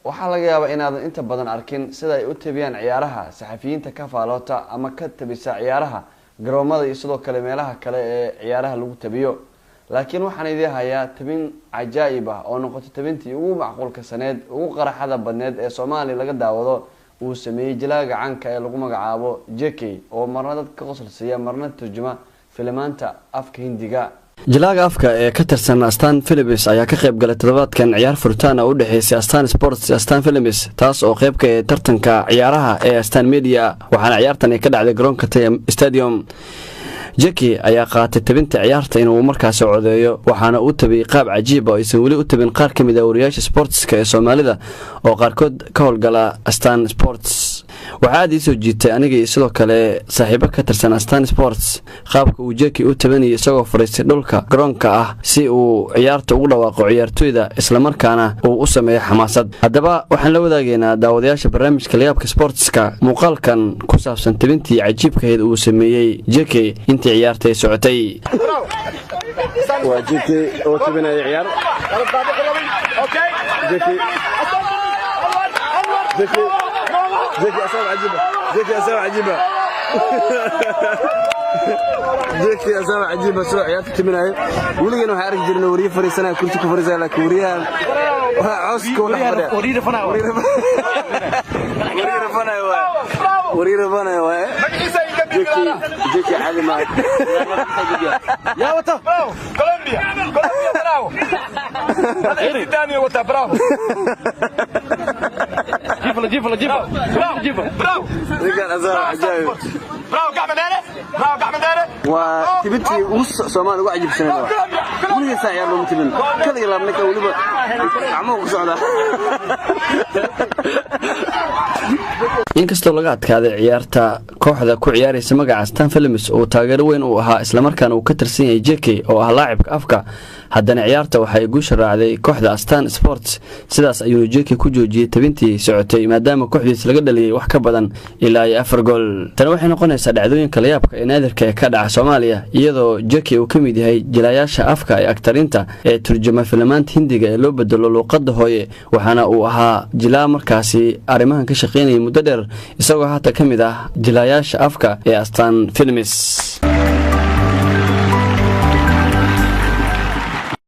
waxaa laga yaabaa inaadan inta badan arkin sida ay u tabiyaan ciyaaraha saxafiyiinta ka faaloota ama ka tabisa ciyaaraha garoomada iyo sidoo kale meelaha kale ee ciyaaraha lagu tabiyo laakiin waxaan idin hayaa tabin cajaa'ib ah oo noqotay tabintii ugu macquulka saneed ugu qaraxada badneed ee Soomaaliya laga daawado uu sameeyay jilaaga caanka ee lagu magacaabo JK oo marna dad ka qosolsiya marna turjuma filmaanta afka Hindiga jilaaga afka ee ka tirsan Astaan Films ayaa ka qayb galay toddobaadkan ciyaar furtaan oo u dhaxeysay Astaan Sports iyo Astaan Films taas oo qayb ka ah tartanka ciyaaraha ee Astaan Media waxaana ciyaartan ka dhacday garoonka Stadium Jackie ayaa qaatay tabinta ciyaarta inuu markaas codeeyo waxaana uu tabiyay qaab cajiib ah oo aysan wali u tabin qaar kamid ah wariyaasha sportska ee Soomaalida oo qaarkood ka howlgala Astaan Sports waxa aad soo jiitay aniga iyo sidoo kale saaxiibo ka tirsan Astaan Sports qaabka uu Jackie u tabanayay isagoo fariistay dhulka garoonka ah si uu ciyaarta ugu dhawaaqo ciyaartoyda isla markaana uu u sameeyo xamaasad hadaba waxaan la wadaageynaa daawadayaasha barnaamijka Layaabka Sportska muuqaalkan ku saabsan tabintii cajiibka ah uu sameeyay Jackie ciyaarta ay socotay واجيكي oo tabinay ciyaar جيكي أسامة عجيبة جيكي أسامة عجيبة سوى عيادة تبناي ولقينا waxay arki jirnay wariye fariisana kursi ku fariisay la kuuriyan waxa cusku la xaday wariye fana waa جيكي عادي ما يا وتا كولومبيا براو هذا الثاني وتا براو جيب براو رجال أزار عجائب براو قاعد من هنا وتبتي وص سومال وعجب سنة ولي ساعة لو متبن كذا يلا منك ولي عمو صعدة inkastoo laga adkaaday ciyaarta kooxda ku ciyaaraysa magaca Astaan Films oo taageero weyn u ahaa isla markaana uu ka tirsan yahay JK oo ah laacibka afka haddana ciyaarta waxay guusha raacday kooxda Astaan Sports sidaas ayuu JK ku joojiyay tabintii socotay maadaama kooxdiisa laga dhaliyay wax ka badan ilaa 4 gool tan waxay noqonaysaa dhacdooyinka layaabka ee naadirka ka dhaca Soomaaliya iyadoo JK uu ka mid yahay jilayaasha afka ee aktarinta ee turjuma filmaanta Hindiga ee loo bedelo luqadda hooye waxaana uu ahaa jilaa markaasi arimahan ka shaqeynayay muddo dheer isagoo hata kamid ah jilayaasha afka ee Astaan Films